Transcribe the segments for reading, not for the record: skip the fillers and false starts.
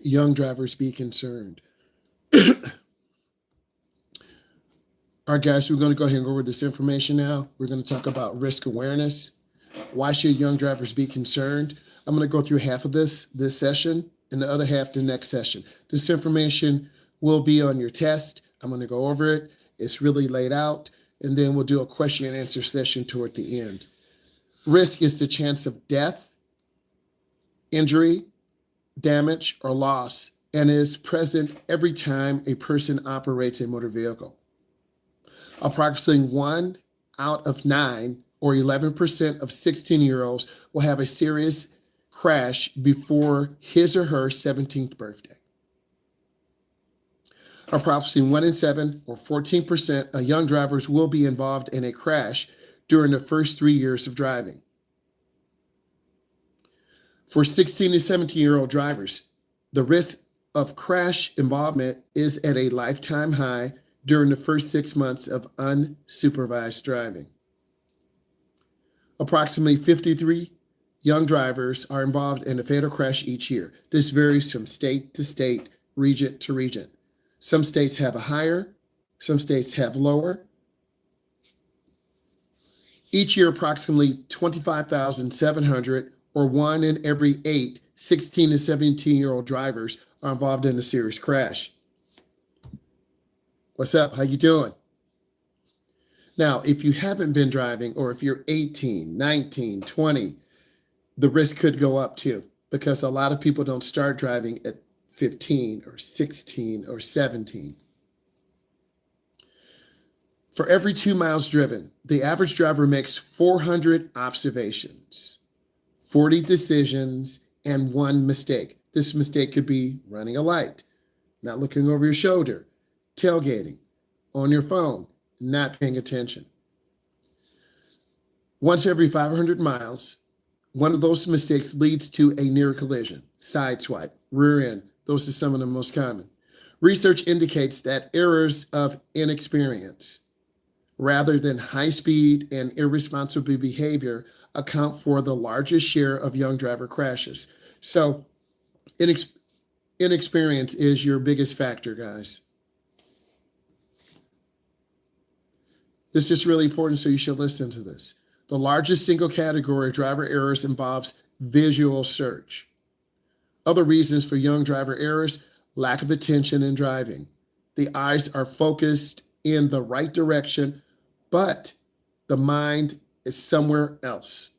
young drivers be concerned? All right, guys, we're going to go ahead and go over this information now. We're going to talk about risk awareness. Why should young drivers be concerned? I'm going to go through half of this session and the other half the next session. This information will be on your test. I'm going to go over it. It's really laid out, and then we'll do a question and answer session toward the end. Risk is the chance of death, injury, damage, or loss, and is present every time a person operates a motor vehicle. Approximately 1 out of 9, or 11% of 16-year-olds will have a serious crash before his or her 17th birthday. Approximately 1 in 7, or 14% of young drivers will be involved in a crash during the first 3 years of driving. For 16 to 17-year-old drivers, the risk of crash involvement is at a lifetime high during the first 6 months of unsupervised driving. Approximately 53 young drivers are involved in a fatal crash each year. This varies from state to state, region to region. Some states have a higher, some states have lower. Each year, approximately 25,700, or 1 in every 8 16 to 17-year-old drivers are involved in a serious crash. What's up? How you doing? Now, if you haven't been driving, or if you're 18, 19, 20, the risk could go up too, because a lot of people don't start driving at 15 or 16 or 17. For every 2 miles driven, the average driver makes 400 observations, 40 decisions, and 1 mistake. This mistake could be running a light, not looking over your shoulder, tailgating, on your phone, not paying attention. Once every 500 miles, one of those mistakes leads to a near collision, side swipe, rear end. Those are some of the most common. Research indicates that errors of inexperience, rather than high speed and irresponsible behavior, account for the largest share of young driver crashes. So inexperience is your biggest factor, guys. This is really important, so you should listen to this. The largest single category of driver errors involves visual search. Other reasons for young driver errors: lack of attention in driving. The eyes are focused in the right direction, but the mind is somewhere else.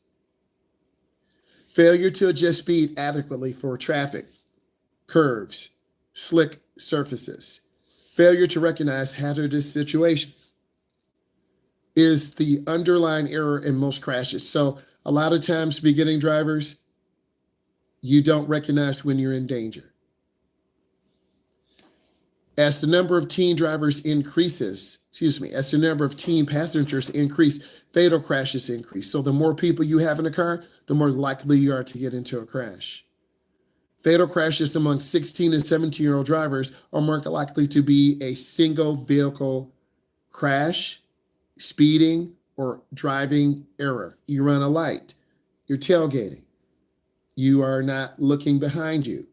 Failure to adjust speed adequately for traffic, curves, slick surfaces. Failure to recognize hazardous situations is the underlying error in most crashes. So a lot of times, beginning drivers, you don't recognize when you're in danger. As the number of teen drivers increases, as the number of teen passengers increase, fatal crashes increase. So the more people you have in a car, the more likely you are to get into a crash. Fatal crashes among 16 and 17-year-old drivers are more likely to be a single vehicle crash, speeding, or driving error. You run a light, you're tailgating, you are not looking behind you,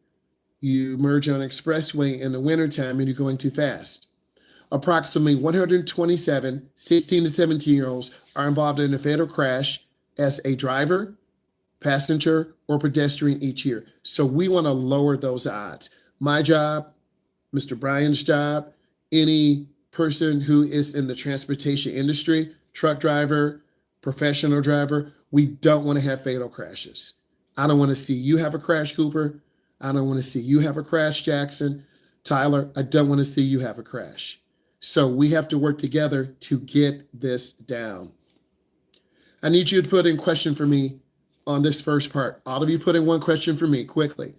you merge on an expressway in the wintertime and you're going too fast. Approximately 127 16 to 17-year-olds are involved in a fatal crash as a driver, passenger, or pedestrian each year. So we want to lower those odds. My job, Mr. Brian's job, any person who is in the transportation industry, truck driver, professional driver, we don't want to have fatal crashes. I don't want to see you have a crash, Cooper. I don't want to see you have a crash, Jackson. Tyler, I don't want to see you have a crash. So we have to work together to get this down. I need you to put in a question for me on this first part. All of you put in one question for me quickly.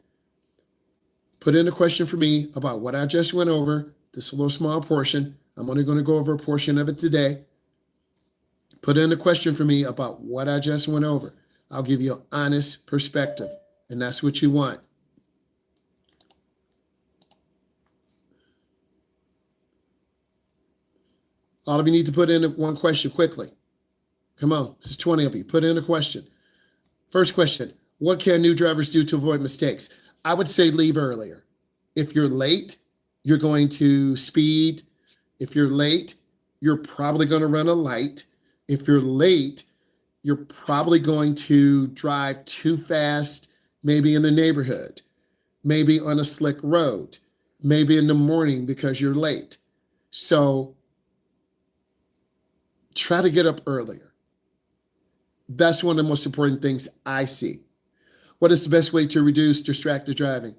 Put in a question for me about what I just went over, this little small portion. I'm only going to go over a portion of it today. Put in a question for me about what I just went over. I'll give you an honest perspective, and that's what you want. All of you need to put in one question quickly. Come on, this is 20 of you. Put in a question. First question: what can new drivers do to avoid mistakes? I would say leave earlier. If you're late, you're going to speed. If you're late, you're probably going to run a light. If you're late, you're probably going to drive too fast, maybe in the neighborhood, maybe on a slick road, maybe in the morning because you're late. So try to get up earlier. That's one of the most important things I see. What is the best way to reduce distracted driving?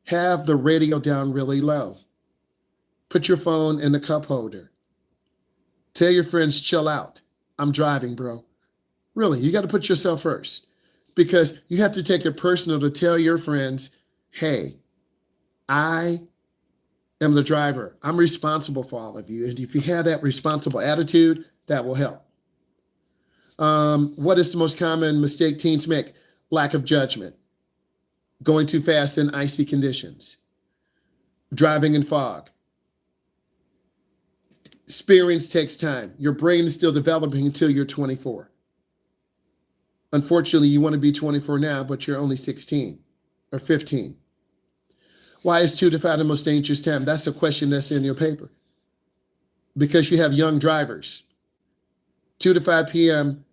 Have the radio down really low. Put your phone in the cup holder. Tell your friends, chill out. I'm driving, bro. Really, you got to put yourself first, because you have to take it personal to tell your friends, hey, I am the driver. I'm responsible for all of you. And if you have that responsible attitude, that will help. What is the most common mistake teens make? Lack of judgment, going too fast in icy conditions, driving in fog. Experience takes time. Your brain is still developing until you're 24. Unfortunately, you want to be 24 now, but you're only 16 or 15. Why is 2 to 5 the most dangerous time? That's a question that's in your paper. Because you have young drivers. 2 to 5 p.m.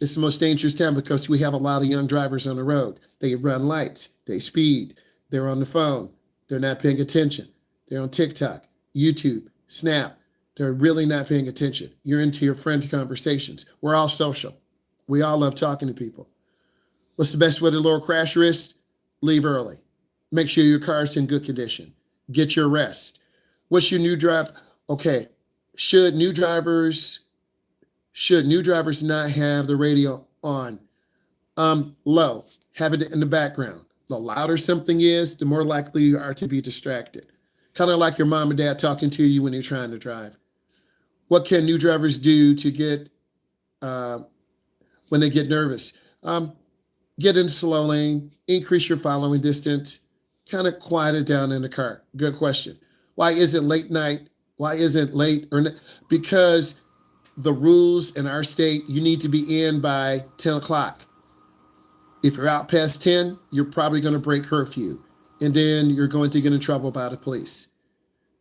is the most dangerous time because we have a lot of young drivers on the road. They run lights, they speed, they're on the phone, they're not paying attention. They're on TikTok, YouTube, Snap. They're really not paying attention. You're into your friends' conversations. We're all social. We all love talking to people. What's the best way to lower crash risk? Leave early. Make sure your car's in good condition. Get your rest. What's your new drive? Okay, should new drivers not have the radio on? Low. Have it in the background. The louder something is, the more likely you are to be distracted. Kind of like your mom and dad talking to you when you're trying to drive. What can new drivers do to get when they get nervous? Get in slow lane, increase your following distance, kind of quiet it down in the car. Good question. Why is it late night? Why isn't late? Because the rules in our state, you need to be in by 10 o'clock. If you're out past 10, you're probably going to break curfew, and then you're going to get in trouble by the police.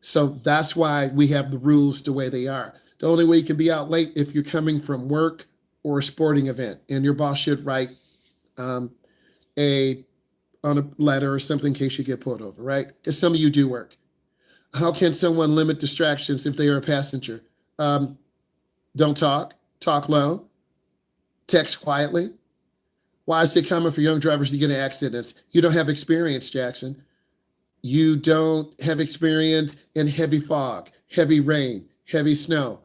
So that's why we have the rules the way they are. The only way you can be out late if you're coming from work or a sporting event, and your boss should write on a letter or something in case you get pulled over, right? Because some of you do work. How can someone limit distractions if they are a passenger? Don't talk low, text quietly. Why is it common for young drivers to get in accidents? You don't have experience, Jackson. You don't have experience in heavy fog, heavy rain, heavy snow.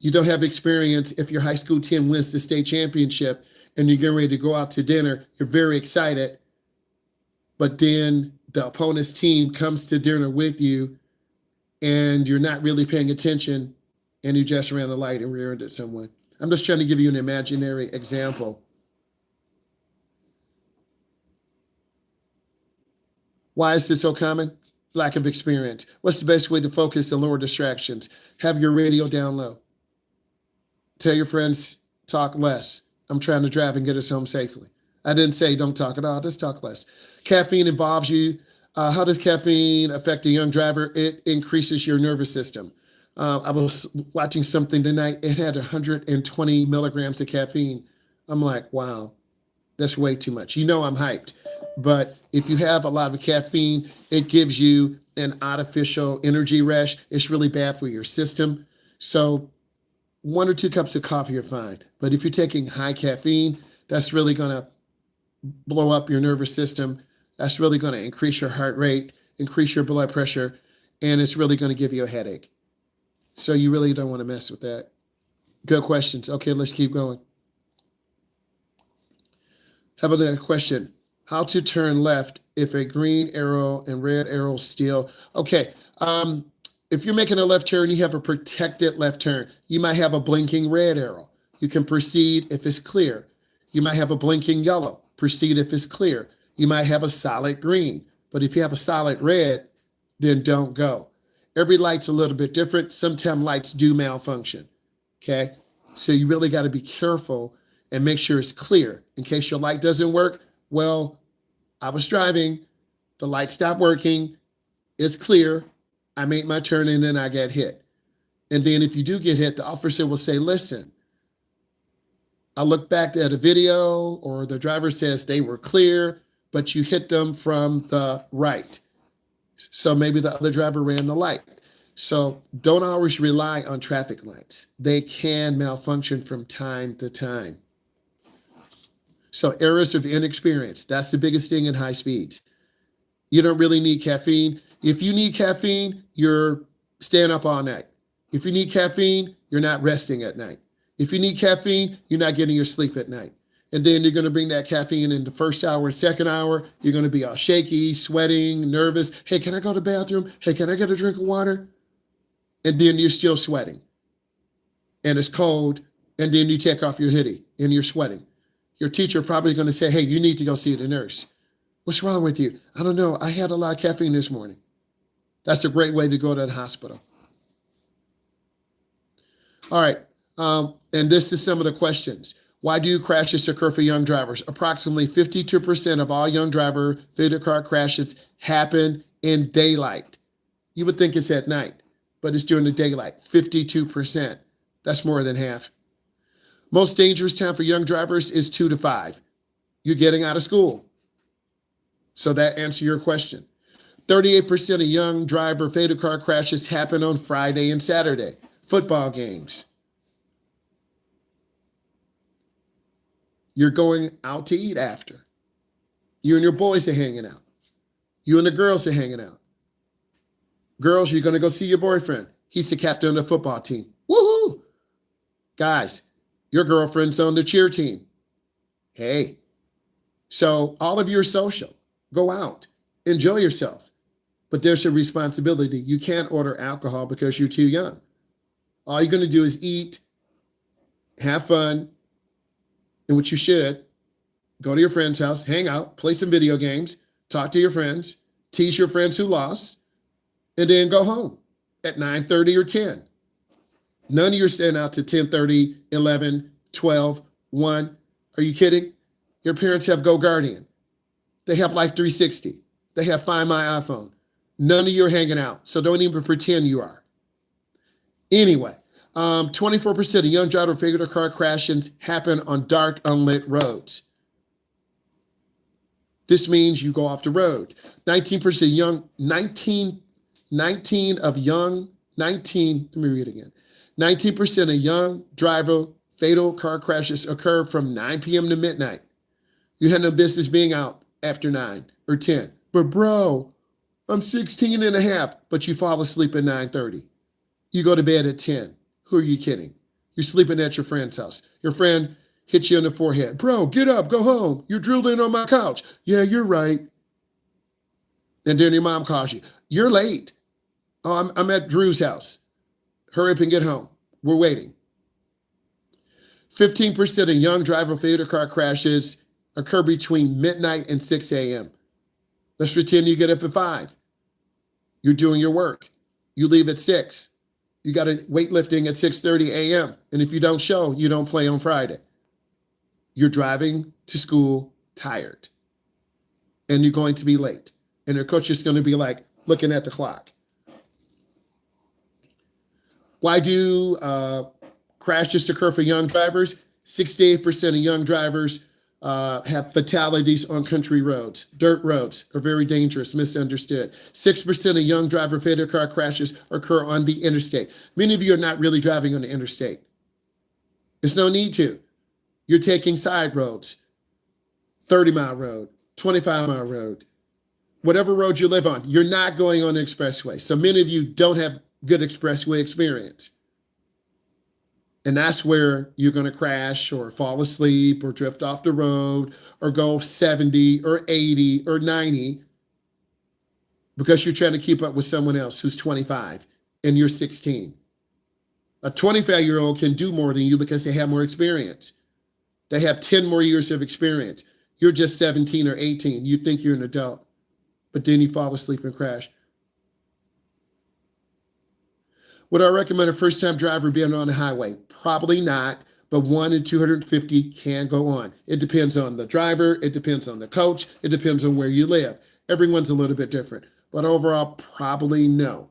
You don't have experience if your high school team wins the state championship and you're getting ready to go out to dinner. You're very excited, but then the opponent's team comes to dinner with you and you're not really paying attention and you just ran a light and rear-ended someone. I'm just trying to give you an imaginary example. Why is this so common? Lack of experience. What's the best way to focus and lower distractions? Have your radio down low. Tell your friends, talk less. I'm trying to drive and get us home safely. I didn't say don't talk at all, just talk less. Caffeine involves you. How does caffeine affect a young driver? It increases your nervous system. I was watching something tonight. It had 120 milligrams of caffeine. I'm like, wow, that's way too much. You know I'm hyped. But if you have a lot of caffeine, it gives you an artificial energy rush. It's really bad for your system. So 1 or 2 cups of coffee are fine. But if you're taking high caffeine, that's really going to blow up your nervous system. That's really going to increase your heart rate, increase your blood pressure, and it's really going to give you a headache. So you really don't want to mess with that. Good questions. Okay, let's keep going. Have another question. How to turn left if a green arrow and red arrow still. Okay, if you're making a left turn, you have a protected left turn. You might have a blinking red arrow. You can proceed if it's clear. You might have a blinking yellow. Proceed if it's clear. You might have a solid green. But if you have a solid red, then don't go. Every light's a little bit different. Sometimes lights do malfunction, okay? So you really got to be careful and make sure it's clear. In case your light doesn't work, well, I was driving, the light stopped working, It's clear. I made my turn and then I get hit. And then if you do get hit, the officer will say, listen, I look back at a video or the driver says they were clear, but you hit them from the right. So maybe the other driver ran the light. So don't always rely on traffic lights. They can malfunction from time to time. So errors of inexperience, that's the biggest thing in high speeds. You don't really need caffeine. If you need caffeine, you're staying up all night. If you need caffeine, you're not resting at night. If you need caffeine, you're not getting your sleep at night. And then you're going to bring that caffeine in the first hour and second hour. You're going to be all shaky, sweating, nervous. Hey, can I go to the bathroom? Hey, can I get a drink of water? And then you're still sweating. And it's cold. And then you take off your hoodie and you're sweating. Your teacher probably going to say, hey, you need to go see the nurse. What's wrong with you? I don't know. I had a lot of caffeine this morning. That's a great way to go to the hospital. All right. And this is some of the questions. Why do crashes occur for young drivers? Approximately 52% of all young driver fatal car crashes happen in daylight. You would think it's at night, but it's during the daylight. 52%. That's more than half. Most dangerous time for young drivers is 2 to 5. You're getting out of school. So that answers your question. 38% of young driver fatal car crashes happen on Friday and Saturday. Football games. You're going out to eat after. You and your boys are hanging out. You and the girls are hanging out. Girls, you're going to go see your boyfriend. He's the captain of the football team. Woohoo! Guys, your girlfriend's on the cheer team. Hey. So all of you are social. Go out. Enjoy yourself. But there's a responsibility. You can't order alcohol because you're too young. All you're going to do is eat, have fun, and what you should, go to your friend's house, hang out, play some video games, talk to your friends, tease your friends who lost, and then go home at 9:30 or 10. None of you are staying out to 10:30, 11, 12, 1. Are you kidding? Your parents have Go Guardian. They have Life 360. They have Find My iPhone. None of you are hanging out, so don't even pretend you are. Anyway, 24% of young driver fatal car crashes happen on dark, unlit roads. This means you go off the road. 19% young, 19 of young, 19, let me read again. 19% of young driver fatal car crashes occur from 9 p.m. to midnight. You had no business being out after 9 or 10. But bro, I'm 16 and a half, but you fall asleep at 9:30. You go to bed at 10. Who are you kidding? You're sleeping at your friend's house. Your friend hits you on the forehead. Bro, get up, go home. You're drilled in on my couch. Yeah, you're right. And then your mom calls you. You're late. Oh, I'm at Drew's house. Hurry up and get home. We're waiting. 15% of young driver fatal car crashes occur between midnight and 6 a.m. Let's pretend you get up at 5. You're doing your work. You leave at 6. You got a weightlifting at 6:30 a.m. And if you don't show, you don't play on Friday. You're driving to school tired. And you're going to be late. And your coach is going to be like looking at the clock. Why do crashes occur for young drivers? 68% of young drivers have fatalities on country roads. Dirt roads are very dangerous, misunderstood. 6% of young driver fatal car crashes occur on the interstate. Many of you are not really driving on the interstate. There's no need to. You're taking side roads, 30-mile road, 25-mile road, whatever road you live on. You're not going on the expressway. So many of you don't have good expressway experience. And that's where you're going to crash or fall asleep or drift off the road or go 70 or 80 or 90 because you're trying to keep up with someone else who's 25 and you're 16. A 25-year-old can do more than you because they have more experience. They have 10 more years of experience. You're just 17 or 18. You think you're an adult, but then you fall asleep and crash. Would I recommend a first-time driver being on the highway? Probably not, but 1 in 250 can go on. It depends on the driver. It depends on the coach. It depends on where you live. Everyone's a little bit different. but overall, probably no.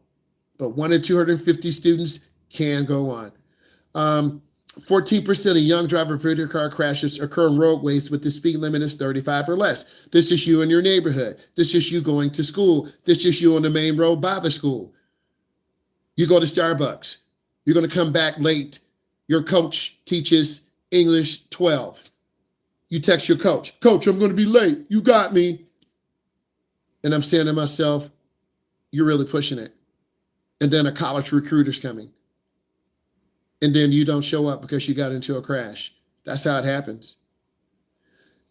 But 1 in 250 students can go on. 14% of young driver video car crashes occur in roadways with the speed limit is 35 or less. This is you in your neighborhood. This is you going to school. This is you on the main road by the school. You go to Starbucks. You're going to come back late. Your coach teaches English 12. You text your coach, Coach, I'm going to be late. You got me. And I'm saying to myself, you're really pushing it. And then a college recruiter's coming. And then you don't show up because you got into a crash. That's how it happens.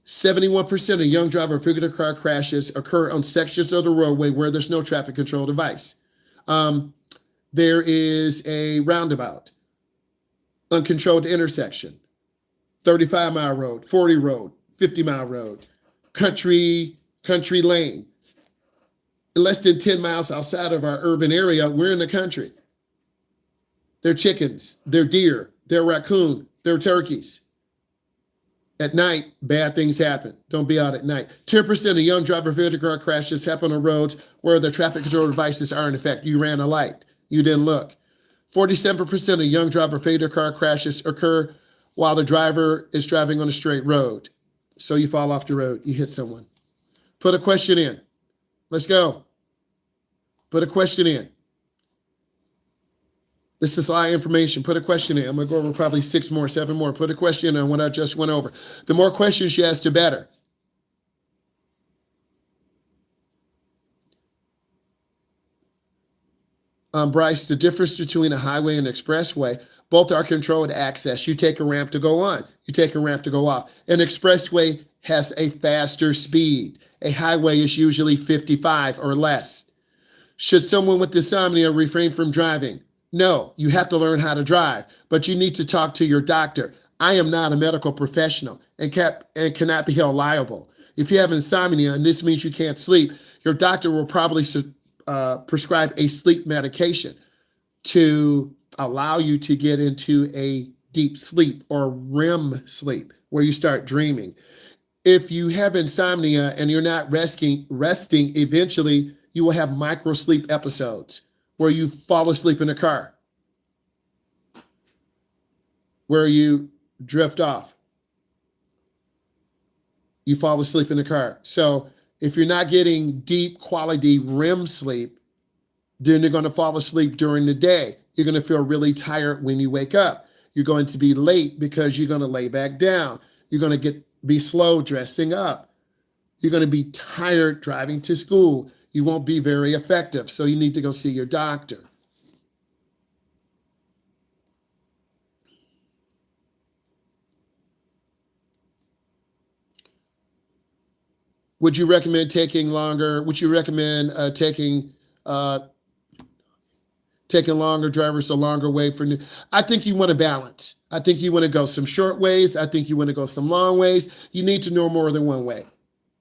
71% of young driver vehicular car crashes occur on sections of the roadway where there's no traffic control device. There is a roundabout, uncontrolled intersection, 35-mile road, 40 road, 50-mile road, country lane. Less than 10 miles outside of our urban area, we're in the country. They're chickens, they're deer, they're raccoon, they're turkeys. At night, bad things happen. Don't be out at night. 10% of young driver vehicle car crashes happen on roads where the traffic control devices are in effect. You ran a light, you didn't look. 47% of young driver fatal car crashes occur while the driver is driving on a straight road. So you fall off the road, you hit someone. Put a question in. Let's go. Put a question in. This is a lot of information. Put a question in. I'm going to go over probably 6 more, 7 more. Put a question in on what I just went over. The more questions you ask, the better. Bryce, the difference between a highway and expressway, both are controlled access. You take a ramp to go on. You take a ramp to go off. An expressway has a faster speed. A highway is usually 55 or less. Should someone with insomnia refrain from driving? No, you have to learn how to drive, but you need to talk to your doctor. I am not a medical professional and cannot be held liable. If you have insomnia and this means you can't sleep, your doctor will probably prescribe a sleep medication to allow you to get into a deep sleep or REM sleep where you start dreaming. If you have insomnia and you're not resting, eventually you will have micro sleep episodes where you fall asleep in a car, where you drift off. You fall asleep in the car. So if you're not getting deep quality REM sleep, then you're going to fall asleep during the day. You're going to feel really tired when you wake up. You're going to be late because you're going to lay back down. You're going to be slow dressing up. You're going to be tired driving to school. You won't be very effective. So you need to go see your doctor. Would you recommend taking longer? Would you recommend taking longer drivers a longer way for new? I think you want to balance. I think you want to go some short ways. I think you want to go some long ways. You need to know more than one way.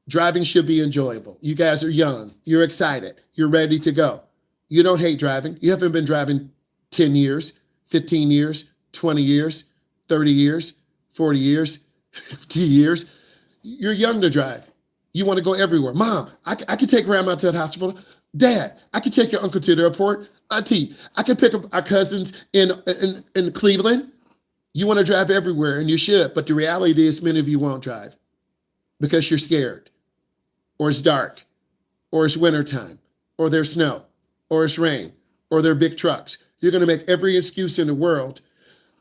Driving should be enjoyable. You guys are young. You're excited. You're ready to go. You don't hate driving. You haven't been driving 10 years, 15 years, 20 years, 30 years, 40 years, 50 years. You're young to drive. You want to go everywhere. Mom, I can take grandma to the hospital. Dad, I can take your uncle to the airport. Auntie, I can pick up our cousins in Cleveland. You want to drive everywhere, and you should. But the reality is many of you won't drive because you're scared, or it's dark, or it's wintertime, or there's snow, or it's rain, or there are big trucks. You're going to make every excuse in the world.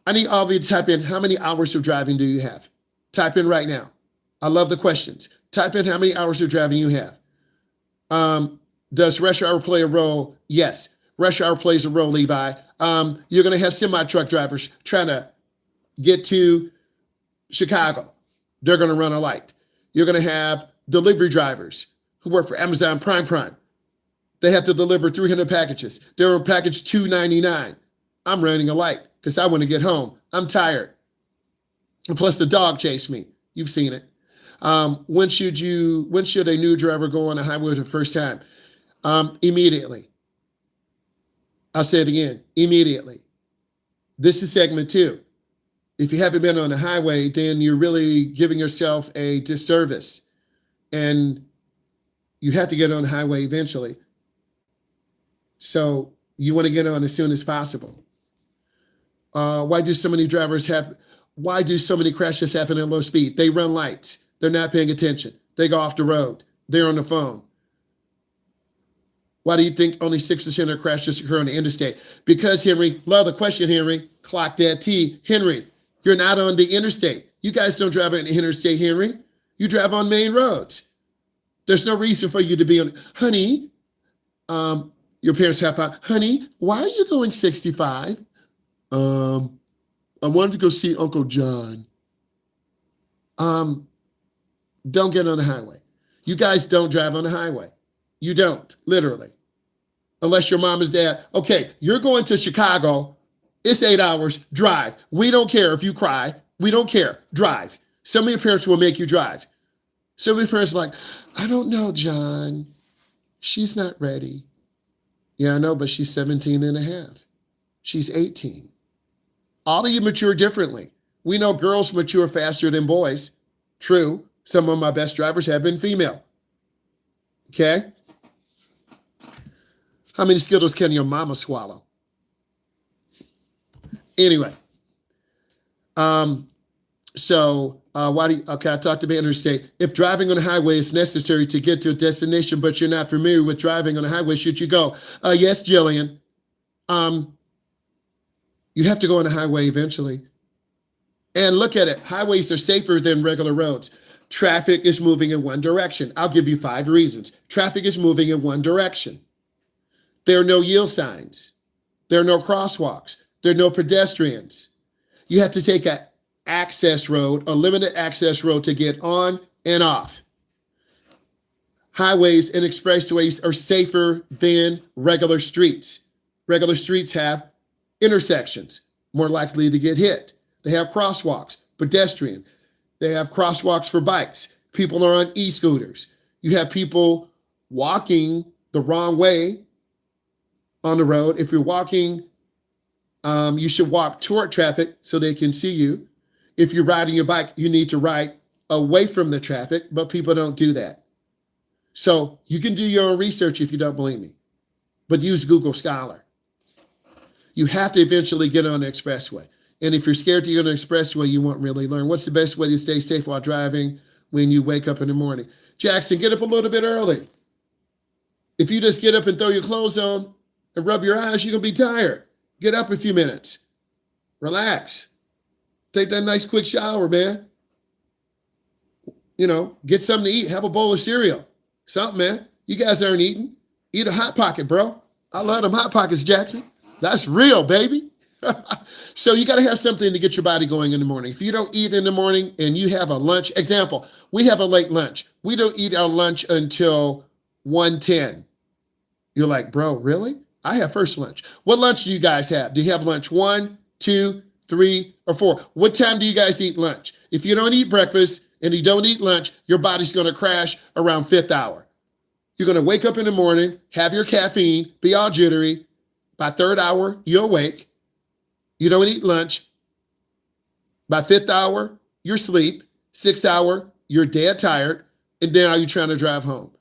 I need all of you to type in, how many hours of driving do you have? Type in right now. I love the questions. Type in how many hours of driving you have. Does rush hour play a role? Yes. Rush hour plays a role, Levi. You're going to have semi-truck drivers trying to get to Chicago. They're going to run a light. You're going to have delivery drivers who work for Amazon Prime. They have to deliver 300 packages. They're on package 299. I'm running a light because I want to get home. I'm tired. And plus the dog chased me. You've seen it. When should a new driver go on a highway for the first time? Immediately. I'll say it again, immediately. This is segment 2. If you haven't been on a highway, then you're really giving yourself a disservice. And you have to get on the highway eventually. So you want to get on as soon as possible. Why do so many crashes happen at low speed? They run lights. They're not paying attention. They go off the road. They're on the phone. Why do you think only 6% of crashes occur on the interstate? Because, Henry, love the question, Henry. Clock that T. Henry, you're not on the interstate. You guys don't drive on the interstate, Henry. You drive on main roads. There's no reason for you to be on. Honey, your parents have fun. Honey, why are you going 65? I wanted to go see Uncle John. Don't get on the highway. You guys don't drive on the highway. You don't, literally. Unless your mom and dad, okay, you're going to Chicago. It's 8 hours, drive. We don't care if you cry. We don't care, drive. Some of your parents will make you drive. Some of your parents are like, I don't know, John. She's not ready. Yeah, I know, but she's 17 and a half. She's 18. All of you mature differently. We know girls mature faster than boys. True. Some of my best drivers have been female. Okay? How many Skittles can your mama swallow? Anyway. Why do you, okay, I talked about interstate. If driving on a highway is necessary to get to a destination, but you're not familiar with driving on a highway, should you go? Yes, Jillian. You have to go on a highway eventually. And look at it. Highways are safer than regular roads. Traffic is moving in one direction. I'll give you 5 reasons. Traffic is moving in one direction. There are no yield signs. There are no crosswalks. There are no pedestrians. You have to take an access road, a limited access road to get on and off. Highways and expressways are safer than regular streets. Regular streets have intersections, more likely to get hit. They have crosswalks, pedestrian. They have crosswalks for bikes. People are on e-scooters. You have people walking the wrong way on the road. If you're walking, you should walk toward traffic so they can see you. If you're riding your bike, you need to ride away from the traffic, but people don't do that. So you can do your own research if you don't believe me, but use Google Scholar. You have to eventually get on the expressway. And if you're scared to get on the expressway, you won't really learn. What's the best way to stay safe while driving when you wake up in the morning? Jackson, get up a little bit early. If you just get up and throw your clothes on and rub your eyes, you're going to be tired. Get up a few minutes. Relax. Take that nice quick shower, man. You know, get something to eat. Have a bowl of cereal. Something, man. You guys aren't eating. Eat a Hot Pocket, bro. I love them Hot Pockets, Jackson. That's real, baby. So you got to have something to get your body going in the morning. If you don't eat in the morning and you have a lunch, example, we have a late lunch. We don't eat our lunch until 1:10. You're like, bro, really? I have first lunch. What lunch do you guys have? Do you have lunch 1, 2, 3, or 4? What time do you guys eat lunch? If you don't eat breakfast and you don't eat lunch, your body's going to crash around 5th hour. You're going to wake up in the morning, have your caffeine, be all jittery. By 3rd hour, you're awake. You don't eat lunch. By 5th hour, you're asleep. 6th hour, you're dead tired. And then are you trying to drive home?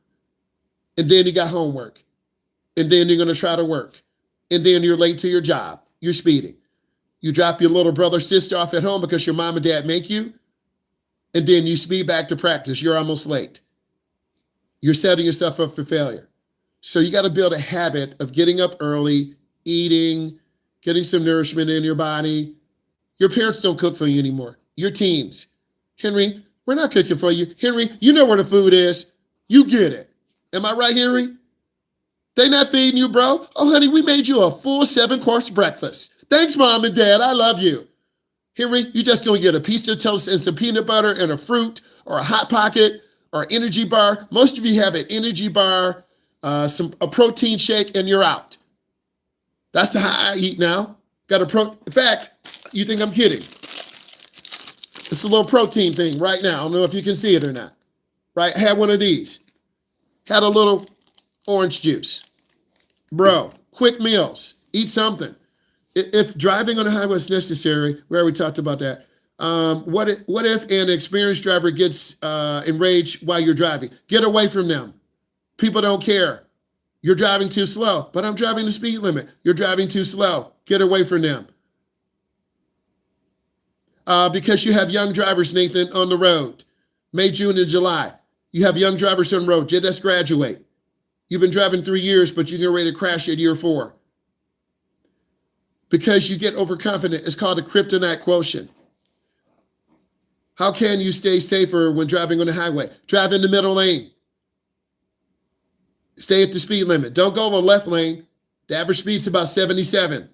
And then you got homework. And then you're going to try to work. And then you're late to your job. You're speeding. You drop your little brother, sister off at home because your mom and dad make you. And then you speed back to practice. You're almost late. You're setting yourself up for failure. So you got to build a habit of getting up early, eating, getting some nourishment in your body. Your parents don't cook for you anymore. Your teens. Henry, we're not cooking for you. Henry, you know where the food is. You get it. Am I right, Henry? They not feeding you, bro? Oh, honey, we made you a full 7-course breakfast. Thanks, Mom and Dad. I love you. Henry, you just going to get a piece of toast and some peanut butter and a fruit or a Hot Pocket or an energy bar. Most of you have an energy bar, a protein shake, and you're out. That's how I eat now. In fact, you think I'm kidding. It's a little protein thing right now. I don't know if you can see it or not. Right? Had one of these. Had a little orange juice. Bro, quick meals. Eat something. If driving on the highway is necessary, we already talked about that. What if an experienced driver gets enraged while you're driving? Get away from them. People don't care. You're driving too slow, but I'm driving the speed limit. You're driving too slow. Get away from them. Because you have young drivers, Nathan, on the road. May, June, and July. You have young drivers on the road. Just graduate. You've been driving 3 years, but you're getting ready to crash at year 4. Because you get overconfident. It's called a kryptonite quotient. How can you stay safer when driving on the highway? Drive in the middle lane. Stay at the speed limit. Don't go in the left lane. The average speed's about 77.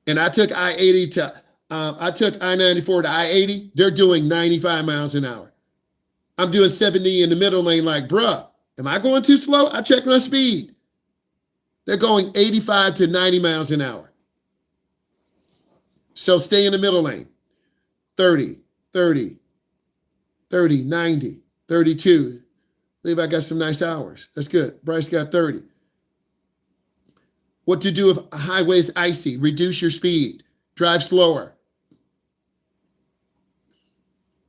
And I took I-80 to I took I-94 to I-80. They're doing 95 miles an hour. I'm doing 70 in the middle lane like, bruh, am I going too slow? I checked my speed. They're going 85 to 90 miles an hour. So stay in the middle lane. 30, 30, 30, 90, 32. I believe I got some nice hours. That's good. Bryce got 30. What to do if a highway is icy? Reduce your speed. Drive slower.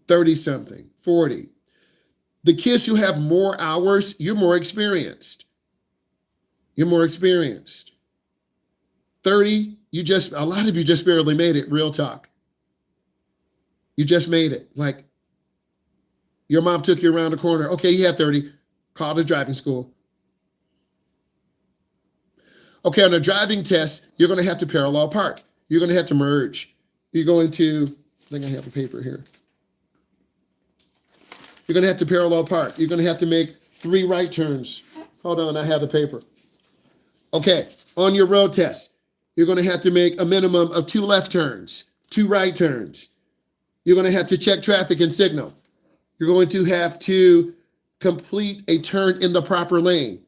30-something, 40. The kids who have more hours, you're more experienced. You're more experienced. 30, a lot of you just barely made it, real talk. You just made it. Like, your mom took you around the corner. Okay, you had 30. Call the driving school. Okay, on a driving test, you're going to have to parallel park. You're going to have to merge. You're going to, I think I have a paper here. You're going to have to parallel park. You're going to have to make 3 right turns. Hold on, I have the paper. Okay, on your road test, you're going to have to make a minimum of 2 left turns, 2 right turns. You're going to have to check traffic and signal. You're going to have to complete a turn in the proper lane.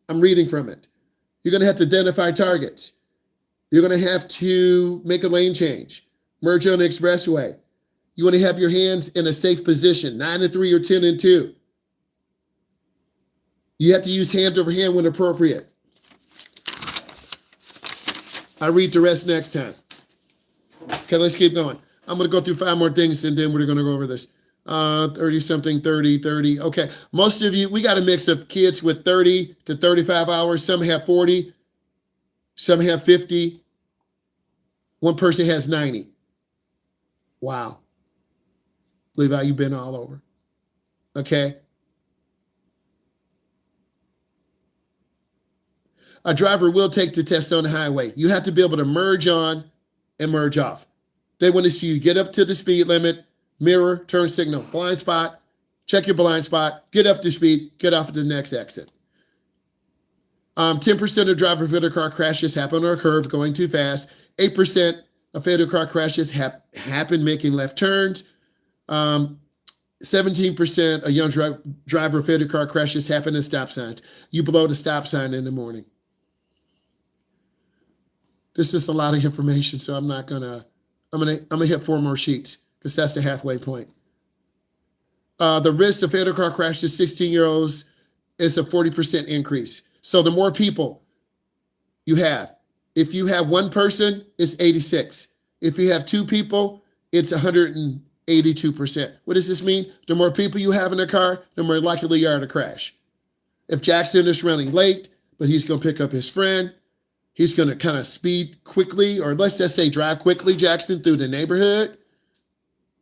I'm reading from it. You're going to have to identify targets. You're going to have to make a lane change, merge on the expressway. You want to have your hands in a safe position, 9 and 3 or 10 and 2. You have to use hand over hand when appropriate. I'll read the rest next time. Okay, let's keep going. I'm going to go through 5 more things, and then we're going to go over this. 30-something, 30, 30. Okay, most of you, we got a mix of kids with 30 to 35 hours. Some have 40. Some have 50. One person has 90. Wow. Levi, you've been all over. Okay. A driver will take the test on the highway. You have to be able to merge on and merge off. They want to see you get up to the speed limit, mirror, turn signal, blind spot, check your blind spot, get up to speed, get off at the next exit. 10% of driver-fatal car crashes happen on a curve going too fast. 8% of fatal car crashes happen making left turns. 17% of young driver fatal car crashes happen at stop signs. You blow the stop sign in the morning. This is a lot of information, so I'm gonna hit 4 more sheets because that's the halfway point. The risk of fatal car crashes 16-year-olds is a 40% increase. So the more people you have, if you have 1 person, it's 86. If you have 2 people, it's 182%. What does this mean? The more people you have in a car, the more likely you are to crash. If Jackson is running late, but he's going to pick up his friend, he's going to kind of speed quickly, or let's just say drive quickly, Jackson, through the neighborhood.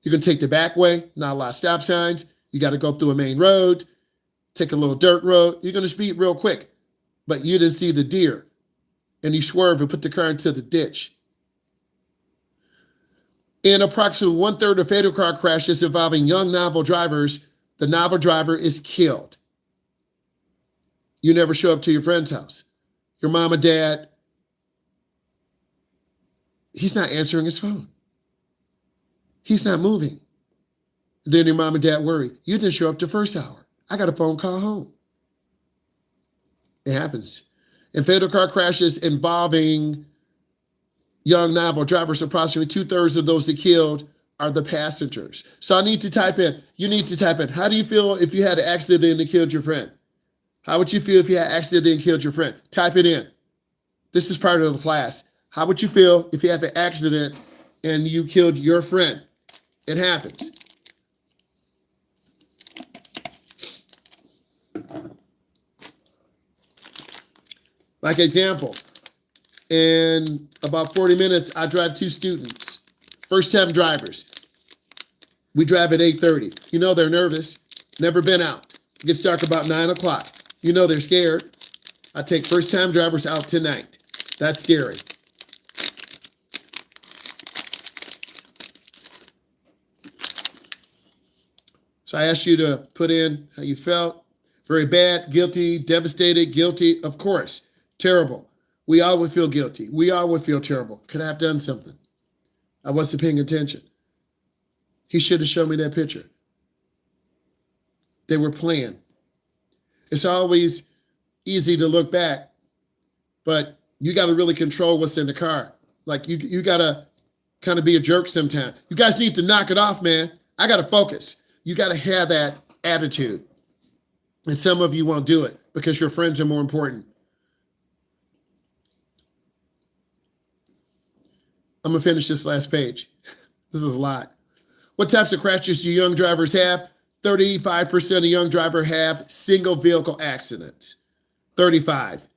You're going to take the back way, not a lot of stop signs. You got to go through a main road, take a little dirt road. You're going to speed real quick, but you didn't see the deer, and you swerve and put the car into the ditch. In approximately 1/3 of fatal car crashes involving young novel drivers, the novel driver is killed. You never show up to your friend's house. Your mom and dad, he's not answering his phone. He's not moving. Then your mom and dad worry. You didn't show up the first hour. I got a phone call home. It happens. In fatal car crashes involving young novel drivers, approximately 2/3 of those that killed are the passengers. So I need to type in, you need to type in, how do you feel if you had an accident and killed your friend? How would you feel if you had an accident and killed your friend? Type it in. This is part of the class. How would you feel if you had an accident and you killed your friend? It happens. Like example, in about 40 minutes, I drive 2 students, first-time drivers. We drive at 8:30. You know they're nervous, never been out. It gets dark about 9 o'clock. You know they're scared. I take first-time drivers out tonight. That's scary. So I asked you to put in how you felt. Very bad, guilty, devastated, guilty, of course. Terrible. We all would feel guilty. We all would feel terrible. Could I have done something? I wasn't paying attention. He should have shown me that picture. They were playing. It's always easy to look back, but you got to really control what's in the car. Like you got to kind of be a jerk sometimes. You guys need to knock it off, man. I got to focus. You got to have that attitude. And some of you won't do it because your friends are more important. I'm going to finish this last page. This is a lot. What types of crashes do young drivers have? 35% of young drivers have single vehicle accidents. 35.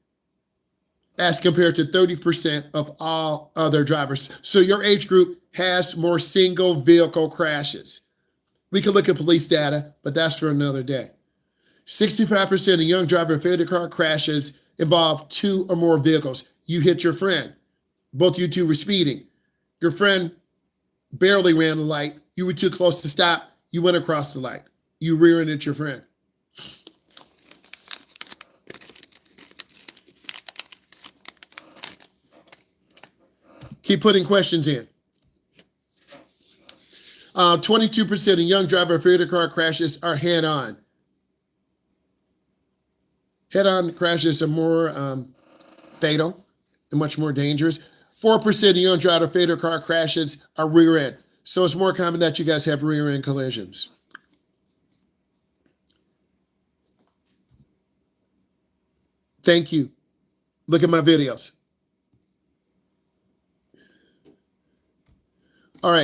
As compared to 30% of all other drivers. So your age group has more single vehicle crashes. We could look at police data, but that's for another day. 65% of young driver fatal car crashes involve 2 or more vehicles. You hit your friend. Both you two were speeding. Your friend barely ran the light. You were too close to stop. You went across the light. You rear-ended your friend. Keep putting questions in. 22% of young driver fatal car crashes are head-on. Head-on crashes are more fatal and much more dangerous. 4% of young driver fatal car crashes are rear-end. So it's more common that you guys have rear-end collisions. Thank you. Look at my videos. All right.